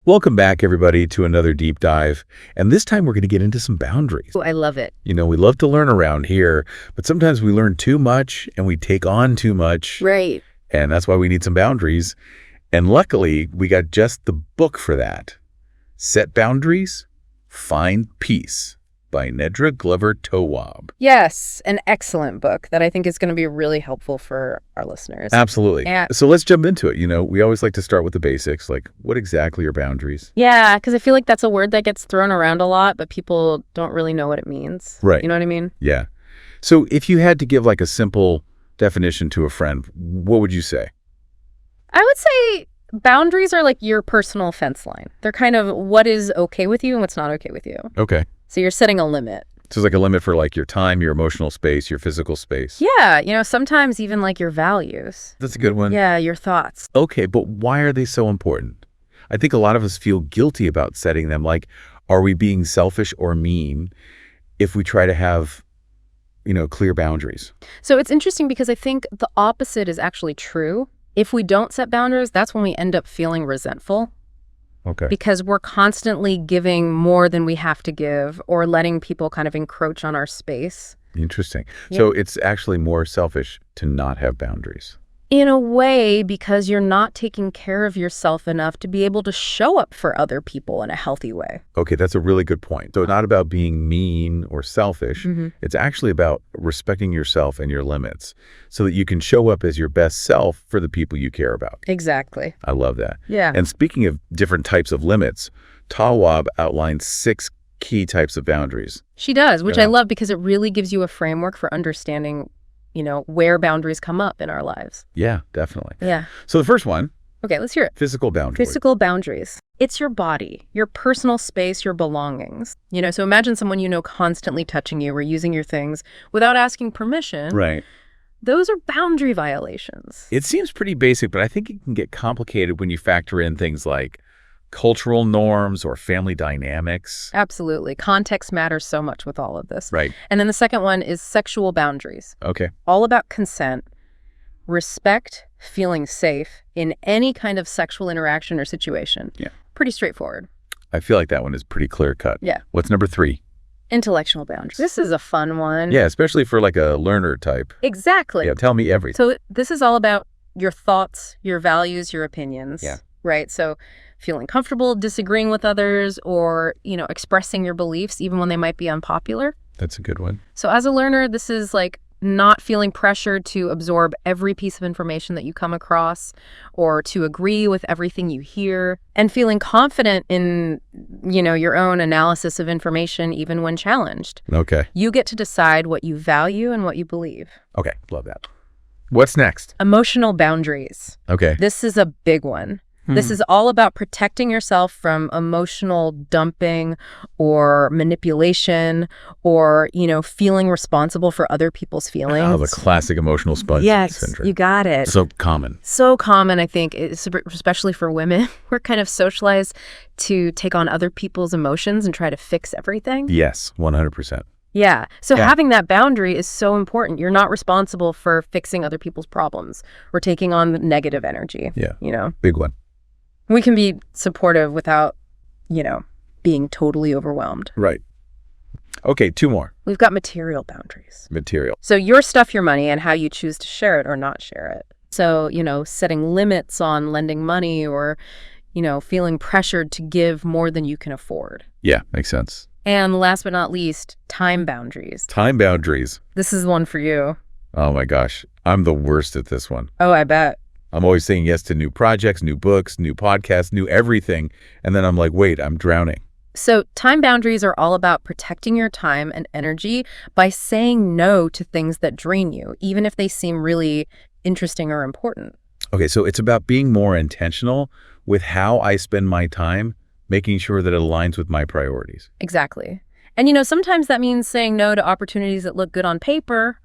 Welcome back, everybody, to another deep dive. And this time we're going to get into some boundaries. Oh, I love it. You know, we love to learn around here, but sometimes we learn too much and we take on too much. Right. And that's why we need some boundaries. And luckily, we got just the book for that. Set Boundaries, Find Peace by Nedra Tawwab. Yes, an excellent book that I think is going to be really helpful for our listeners. Absolutely. Yeah. So let's jump into it. You know, we always like to start with the basics, like what exactly are boundaries? Yeah, because I feel like that's a word that gets thrown around a lot, but people don't really know what it means. Right. You know what I mean? Yeah. So if you had to give like a simple definition to a friend, what would you say? I would say boundaries are like your personal fence line. They're kind of what is okay with you and what's not okay with you. Okay. So you're setting a limit. So it's like a limit for like your time, your emotional space, your physical space. Yeah, sometimes even like your values. That's a good one. Yeah, your thoughts. Okay, but why are they so important? I think a lot of us feel guilty about setting them. Like, are we being selfish or mean if we try to have, clear boundaries? So it's interesting because I think the opposite is actually true. If we don't set boundaries, that's when we end up feeling resentful. Okay. Because we're constantly giving more than we have to give or letting people kind of encroach on our space. Interesting. Yeah. So it's actually more selfish to not have boundaries. In a way, because you're not taking care of yourself enough to be able to show up for other people in a healthy way. Okay, that's a really good point. So it's not about being mean or selfish. Mm-hmm. It's actually about respecting yourself and your limits so that you can show up as your best self for the people you care about. Exactly. I love that. Yeah. And speaking of different types of limits, Tawwab outlines 6 key types of boundaries. She does, which Yeah. I love because it really gives you a framework for understanding, where boundaries come up in our lives. Yeah, definitely. Yeah. So the first one, Okay, let's hear it. physical boundaries. Physical boundaries. It's your body, your personal space, your belongings. So imagine someone constantly touching you or using your things without asking permission. Right. Those are boundary violations. It seems pretty basic, but I think it can get complicated when you factor in things like cultural norms or family dynamics. Absolutely. Context matters so much with all of this. Right. And then the second one is sexual boundaries. Okay. All about consent, respect, feeling safe in any kind of sexual interaction or situation. Yeah. Pretty straightforward. I feel like that one is pretty clear cut. Yeah. What's number 3? Intellectual boundaries. This is a fun one. Yeah, especially for like a learner type. Exactly. Yeah, tell me everything. So this is all about your thoughts, your values, your opinions. Yeah. Right? So feeling comfortable disagreeing with others or, expressing your beliefs even when they might be unpopular. That's a good one. So as a learner, this is like not feeling pressured to absorb every piece of information that you come across or to agree with everything you hear and feeling confident in, your own analysis of information even when challenged. Okay. You get to decide what you value and what you believe. Okay, love that. What's next? Emotional boundaries. Okay. This is a big one. This is all about protecting yourself from emotional dumping or manipulation or, feeling responsible for other people's feelings. Oh, the classic emotional sponge syndrome. You got it. So common. So common, I think, especially for women. We're kind of socialized to take on other people's emotions and try to fix everything. Yes, 100%. Yeah. So Yeah. having that boundary is so important. You're not responsible for fixing other people's problems or taking on the negative energy. Yeah. Big one. We can be supportive without, being totally overwhelmed. Right. Okay, 2 more. We've got material boundaries. Material. So your stuff, your money, and how you choose to share it or not share it. So, setting limits on lending money or, feeling pressured to give more than you can afford. Yeah, makes sense. And last but not least, time boundaries. Time boundaries. This is one for you. Oh my gosh, I'm the worst at this one. Oh, I bet. I'm always saying yes to new projects, new books, new podcasts, new everything. And then I'm like, wait, I'm drowning. So time boundaries are all about protecting your time and energy by saying no to things that drain you, even if they seem really interesting or important. Okay, so it's about being more intentional with how I spend my time, making sure that it aligns with my priorities. Exactly. And, sometimes that means saying no to opportunities that look good on paper,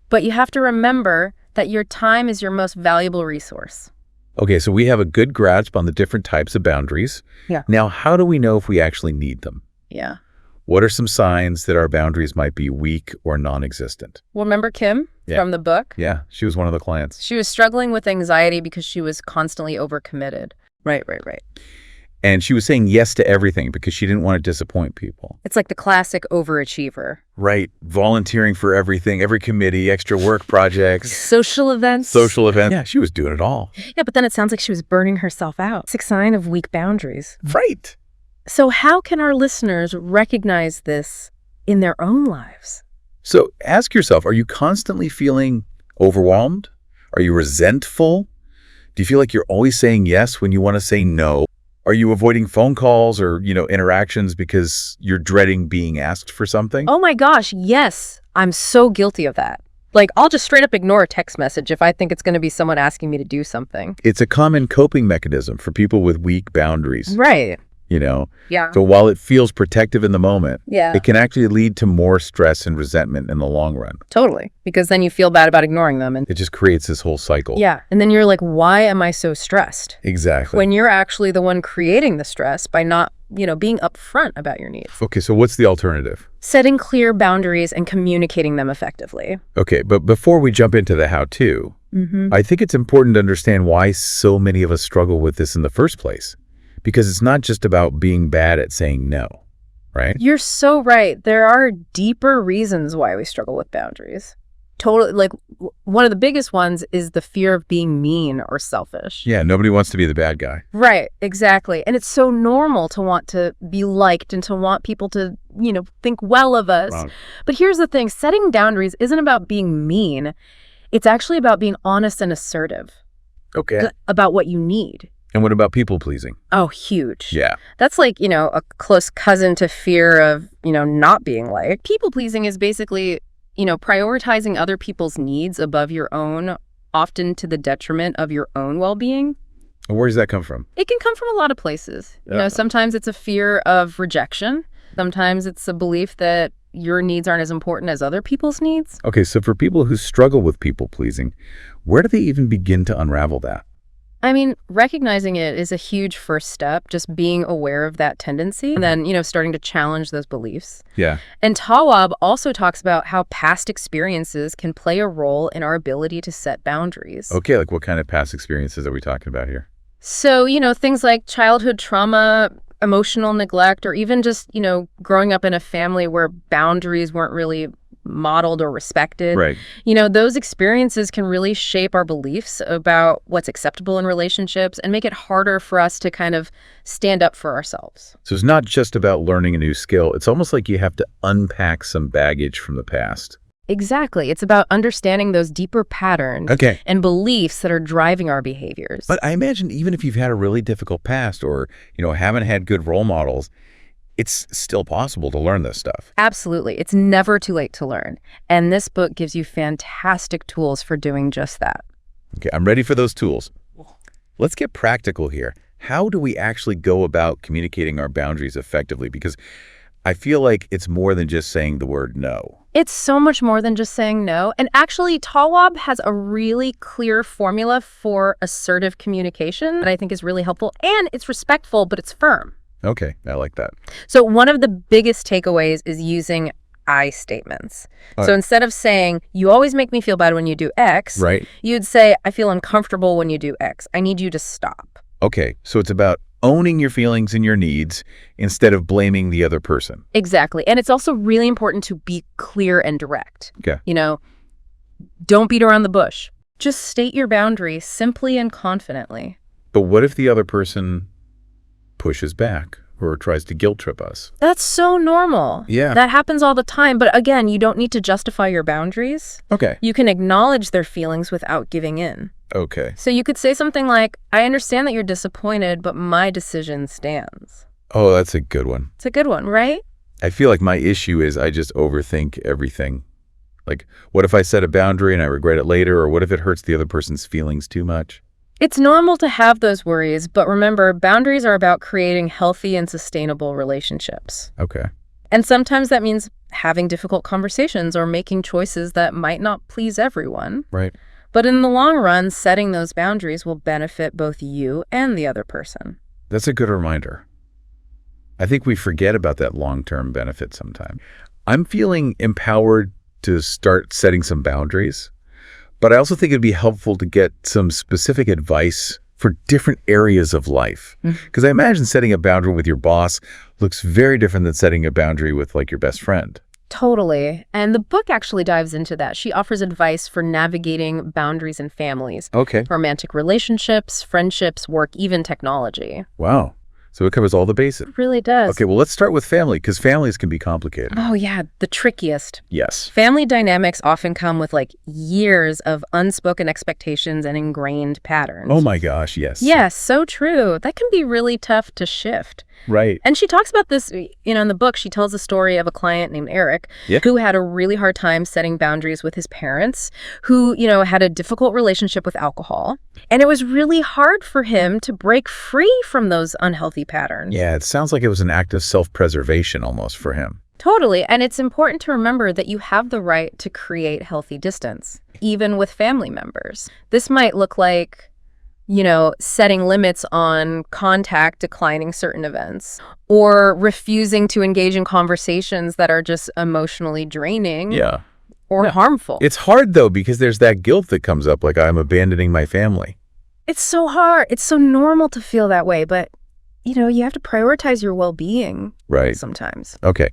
but you have to remember that your time is your most valuable resource. Okay, so we have a good grasp on the different types of boundaries. Yeah. Now, how do we know if we actually need them? Yeah. What are some signs that our boundaries might be weak or non-existent? Well, remember Kim Yeah. from the book? Yeah, she was one of the clients. She was struggling with anxiety because she was constantly overcommitted. Right. And she was saying yes to everything because she didn't want to disappoint people. It's like the classic overachiever. Right. Volunteering for everything, every committee, extra work projects. Social events. Social events. Yeah, she was doing it all. Yeah, but then it sounds like she was burning herself out. It's a sign of weak boundaries. Right. So how can our listeners recognize this in their own lives? So ask yourself, are you constantly feeling overwhelmed? Are you resentful? Do you feel like you're always saying yes when you want to say no? Are you avoiding phone calls or, interactions because you're dreading being asked for something? Oh my gosh, yes. I'm so guilty of that. Like, I'll just straight up ignore a text message if I think it's going to be someone asking me to do something. It's a common coping mechanism for people with weak boundaries. Right. Yeah. So while it feels protective in the moment, Yeah. it can actually lead to more stress and resentment in the long run. Totally. Because then you feel bad about ignoring them. And It just creates this whole cycle. yeah. And then you're like, why am I so stressed? Exactly. When you're actually the one creating the stress by not, being upfront about your needs. Okay, so what's the alternative? Setting clear boundaries and communicating them effectively. Okay, but before we jump into the how-to, I think it's important to understand why so many of us struggle with this in the first place. Because it's not just about being bad at saying no, right? You're so right. There are deeper reasons why we struggle with boundaries. Totally. Like, one of the biggest ones is the fear of being mean or selfish. Yeah, nobody wants to be the bad guy. Right, exactly. And it's so normal to want to be liked and to want people to, think well of us. Wrong. But here's the thing. Setting boundaries isn't about being mean. It's actually about being honest and assertive Okay. about what you need. And what about people pleasing? Oh, huge. Yeah. That's like, a close cousin to fear of, not being liked. People pleasing is basically, prioritizing other people's needs above your own, often to the detriment of your own well-being. Where does that come from? It can come from a lot of places. Yeah. Sometimes it's a fear of rejection. Sometimes it's a belief that your needs aren't as important as other people's needs. Okay, so for people who struggle with people pleasing, where do they even begin to unravel that? I mean, recognizing it is a huge first step, just being aware of that tendency and then, starting to challenge those beliefs. Yeah. And Tawwab also talks about how past experiences can play a role in our ability to set boundaries. Okay, like what kind of past experiences are we talking about here? So, things like childhood trauma, emotional neglect, or even just, growing up in a family where boundaries weren't really modeled or respected. Right. Those experiences can really shape our beliefs about what's acceptable in relationships and make it harder for us to kind of stand up for ourselves. So it's not just about learning a new skill. It's almost like you have to unpack some baggage from the past. Exactly. It's about understanding those deeper patterns Okay. and beliefs that are driving our behaviors. But I imagine even if you've had a really difficult past or, haven't had good role models, it's still possible to learn this stuff. Absolutely. It's never too late to learn. And this book gives you fantastic tools for doing just that. Okay, I'm ready for those tools. Let's get practical here. How do we actually go about communicating our boundaries effectively? Because I feel like it's more than just saying the word no. It's so much more than just saying no. And actually, Tawwab has a really clear formula for assertive communication that I think is really helpful. And it's respectful, but it's firm. Okay, I like that. So one of the biggest takeaways is using I statements. So instead of saying, you always make me feel bad when you do X, Right. you'd say, I feel uncomfortable when you do X. I need you to stop. Okay, so it's about owning your feelings and your needs instead of blaming the other person. Exactly. And it's also really important to be clear and direct. Okay. Don't beat around the bush. Just state your boundary simply and confidently. But what if the other person pushes back or tries to guilt trip us? That's so normal. Yeah. That happens all the time. But again, you don't need to justify your boundaries. Okay. You can acknowledge their feelings without giving in. Okay. So you could say something like, I understand that you're disappointed, but my decision stands. Oh, that's a good one. It's a good one, right? I feel like my issue is I just overthink everything. Like, what if I set a boundary and I regret it later? Or what if it hurts the other person's feelings too much? It's normal to have those worries, but remember, boundaries are about creating healthy and sustainable relationships. Okay. And sometimes that means having difficult conversations or making choices that might not please everyone. Right. But in the long run, setting those boundaries will benefit both you and the other person. That's a good reminder. I think we forget about that long-term benefit sometimes. I'm feeling empowered to start setting some boundaries, but I also think it'd be helpful to get some specific advice for different areas of life? Because I imagine setting a boundary with your boss looks very different than setting a boundary with like your best friend. Totally. And the book actually dives into that. She offers advice for navigating boundaries in families, Okay. romantic relationships, friendships, work, even technology. Wow. So it covers all the bases. It really does. Okay, well, let's start with family, because families can be complicated. Oh, yeah, the trickiest. Yes. Family dynamics often come with like years of unspoken expectations and ingrained patterns. Oh my gosh, yes. Yes, so true. That can be really tough to shift. Right. And she talks about this, in the book, she tells the story of a client named Eric Yeah. who had a really hard time setting boundaries with his parents, who, had a difficult relationship with alcohol. And it was really hard for him to break free from those unhealthy patterns. Yeah, it sounds like it was an act of self-preservation almost for him. Totally. And it's important to remember that you have the right to create healthy distance, even with family members. This might look like, setting limits on contact, declining certain events, or refusing to engage in conversations that are just emotionally draining Yeah. or harmful. It's hard, though, because there's that guilt that comes up, like I'm abandoning my family. It's so hard. It's so normal to feel that way, but, you have to prioritize your well-being Right. sometimes. Okay.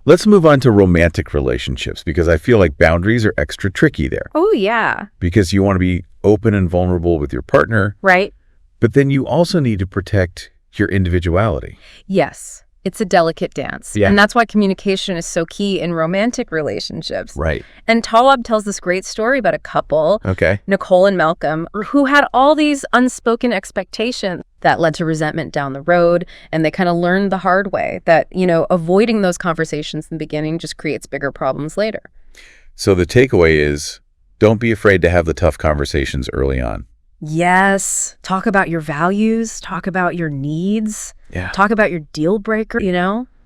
Let's move on to romantic relationships, because I feel like boundaries are extra tricky there, Oh, yeah. because you want to be open and vulnerable with your partner, Right? but then you also need to protect your individuality. Yes. It's a delicate dance. Yeah. And that's why communication is so key in romantic relationships. Right. And Tawwab tells this great story about a couple, Okay. Nicole and Malcolm, who had all these unspoken expectations that led to resentment down the road. And they kind of learned the hard way that, avoiding those conversations in the beginning just creates bigger problems later. So the takeaway is, don't be afraid to have the tough conversations early on. Yes. Talk about your values. Talk about your needs. Yeah. Talk about your deal breaker,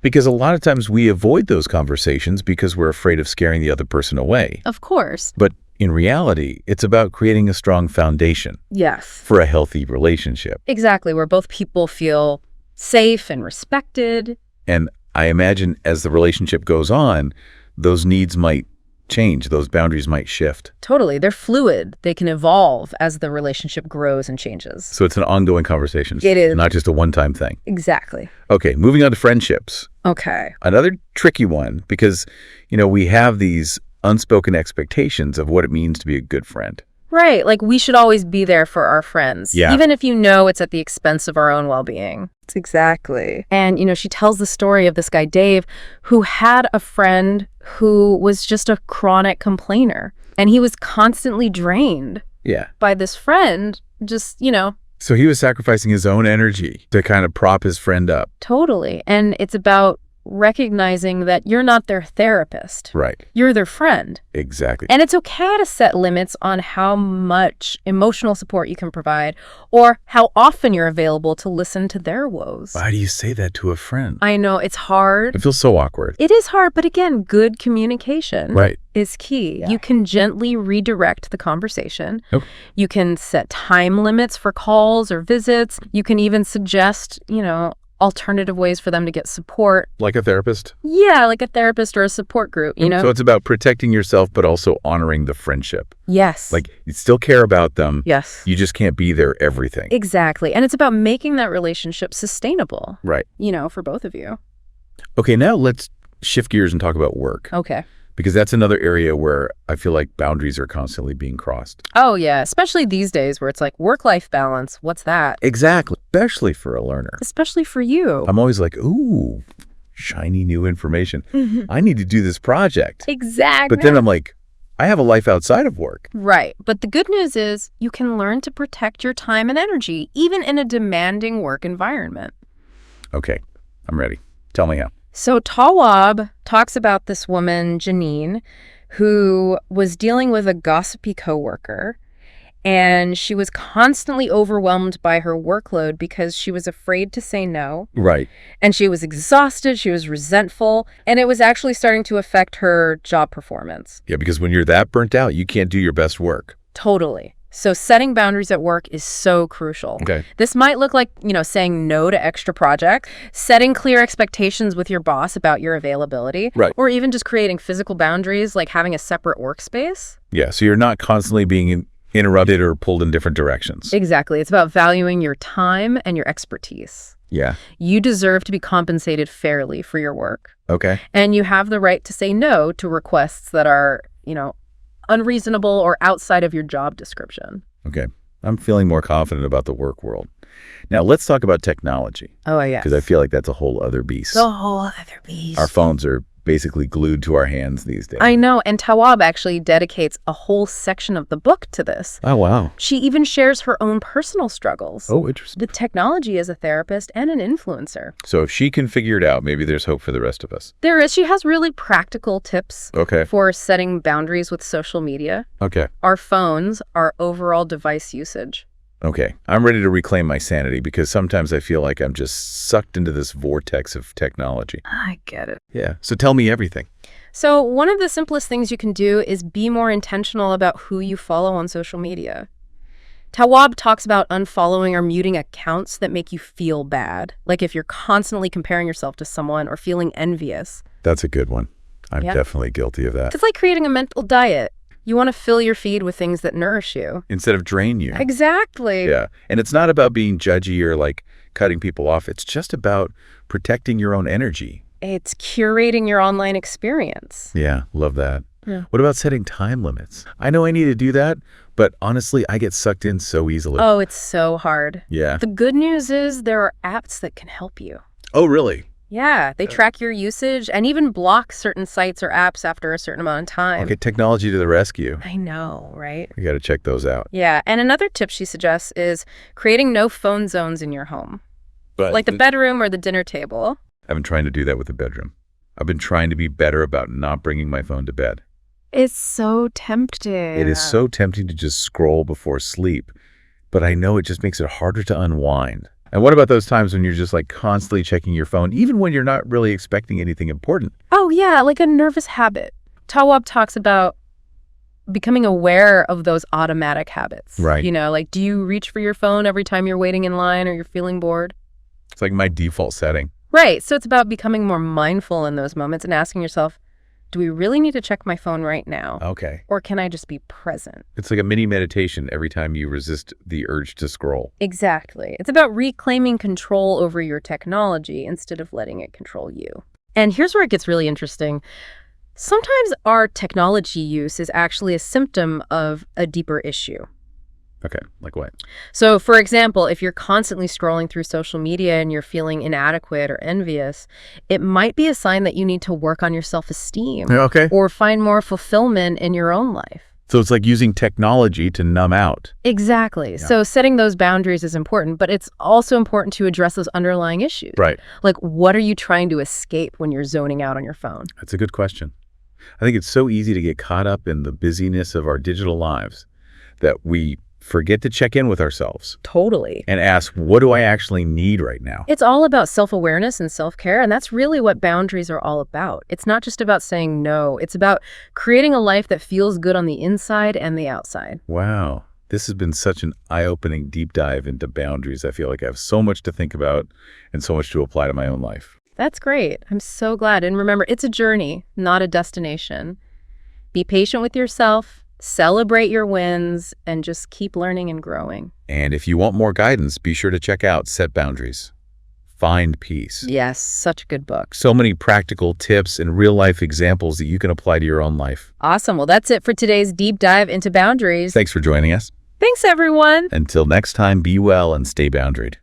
Because a lot of times we avoid those conversations because we're afraid of scaring the other person away. Of course. But in reality, it's about creating a strong foundation Yes. for a healthy relationship. Exactly. Where both people feel safe and respected. And I imagine as the relationship goes on, those needs might change, those boundaries might shift. Totally. They're fluid. They can evolve as the relationship grows and changes. So it's an ongoing conversation. It is. Not just a one-time thing. Exactly. Okay, moving on to friendships. Okay. Another tricky one because, we have these unspoken expectations of what it means to be a good friend. Right. Like we should always be there for our friends. Yeah. Even if it's at the expense of our own well-being. Exactly. And, she tells the story of this guy, Dave, who had a friend who was just a chronic complainer. And he was constantly drained Yeah. by this friend, just, So he was sacrificing his own energy to kind of prop his friend up. totally. And it's about recognizing that you're not their therapist. Right. You're their friend. Exactly. And it's okay to set limits on how much emotional support you can provide or how often you're available to listen to their woes. Why do you say that to a friend? I know it's hard. It feels so awkward. It is hard, but again, good communication Right. is key. Yeah. You can gently redirect the conversation. Oh. You can set time limits for calls or visits. You can even suggest, alternative ways for them to get support. Like a therapist? Yeah, like a therapist or a support group, So it's about protecting yourself, but also honoring the friendship. Yes. Like, you still care about them. Yes. You just can't be their everything. Exactly. And it's about making that relationship sustainable, Right. for both of you. Okay, now let's shift gears and talk about work. Okay. Because that's another area where I feel like boundaries are constantly being crossed. Oh, yeah. Especially these days where it's like work-life balance. What's that? Exactly. Especially for a learner. Especially for you. I'm always like, ooh, shiny new information. I need to do this project. Exactly. But then I'm like, I have a life outside of work. Right. But the good news is you can learn to protect your time and energy, even in a demanding work environment. Okay, I'm ready. Tell me how. So Tawwab talks about this woman, Janine, who was dealing with a gossipy coworker, and she was constantly overwhelmed by her workload because she was afraid to say no. Right. And she was exhausted, she was resentful, and it was actually starting to affect her job performance. Yeah, because when you're that burnt out, you can't do your best work. Totally. So setting boundaries at work is so crucial. Okay. This might look like, saying no to extra projects, setting clear expectations with your boss about your availability, Right. or even just creating physical boundaries like having a separate workspace. Yeah, so you're not constantly being interrupted or pulled in different directions. Exactly. It's about valuing your time and your expertise. Yeah. You deserve to be compensated fairly for your work. Okay. And you have the right to say no to requests that are, unreasonable or outside of your job description. Okay. I'm feeling more confident about the work world. Now, let's talk about technology. Oh, yeah. Because I feel like that's a whole other beast. The whole other beast. Our phones are basically glued to our hands these days. I know, and Tawwab actually dedicates a whole section of the book to this. Oh, wow. She even shares her own personal struggles. Oh, interesting. The technology as a therapist and an influencer. So if she can figure it out, maybe there's hope for the rest of us. There is. She has really practical tips Okay. for setting boundaries with social media, Okay. our phones, our overall device usage. Okay. I'm ready to reclaim my sanity because sometimes I feel like I'm just sucked into this vortex of technology. I get it. Yeah. So tell me everything. So one of the simplest things you can do is be more intentional about who you follow on social media. Tawwab talks about unfollowing or muting accounts that make you feel bad, like if you're constantly comparing yourself to someone or feeling envious. That's a good one. I'm Yeah. definitely guilty of that. It's like creating a mental diet. You want to fill your feed with things that nourish you. Instead of drain you. Exactly. Yeah. And it's not about being judgy or like cutting people off. It's just about protecting your own energy. It's curating your online experience. Yeah. Love that. Yeah. What about setting time limits? I know I need to do that, but honestly, I get sucked in so easily. Oh, it's so hard. Yeah. The good news is there are apps that can help you. Oh, really? Yeah, they track your usage and even block certain sites or apps after a certain amount of time. Okay, technology to the rescue. I know, right? We got to check those out. Yeah, and another tip she suggests is creating no phone zones in your home, But like the bedroom or the dinner table. I've been trying to do that with the bedroom. I've been trying to be better about not bringing my phone to bed. It's so tempting. It is so tempting to just scroll before sleep, but I know it just makes it harder to unwind. And what about those times when you're just like constantly checking your phone, even when you're not really expecting anything important? Oh, yeah, like a nervous habit. Tawwab talks about becoming aware of those automatic habits. Right. Like, do you reach for your phone every time you're waiting in line or you're feeling bored? It's like my default setting. Right. So it's about becoming more mindful in those moments and asking yourself, do we really need to check my phone right now? Okay. Or can I just be present? It's like a mini meditation every time you resist the urge to scroll. Exactly. It's about reclaiming control over your technology instead of letting it control you. And here's where it gets really interesting. Sometimes our technology use is actually a symptom of a deeper issue. Okay, like what? So, for example, if you're constantly scrolling through social media and you're feeling inadequate or envious, it might be a sign that you need to work on your self-esteem Okay. or find more fulfillment in your own life. So it's like using technology to numb out. Exactly. So setting those boundaries is important, but it's also important to address those underlying issues. Right. Like, what are you trying to escape when you're zoning out on your phone? That's a good question. I think it's so easy to get caught up in the busyness of our digital lives that we forget to check in with ourselves Totally. and ask, what do I actually need right now? It's all about self-awareness and self-care, and that's really what boundaries are all about. It's not just about saying no. It's about creating a life that feels good on the inside and the outside. Wow. This has been such an eye-opening deep dive into boundaries. I feel like I have so much to think about and so much to apply to my own life. That's great. I'm so glad. And remember, it's a journey, not a destination. Be patient with yourself, celebrate your wins, and just keep learning and growing. And if you want more guidance, be sure to check out Set Boundaries. Find Peace. Yes, such a good book. So many practical tips and real-life examples that you can apply to your own life. Awesome. Well, that's it for today's deep dive into boundaries. Thanks for joining us. Thanks, everyone. Until next time, be well and stay boundaried.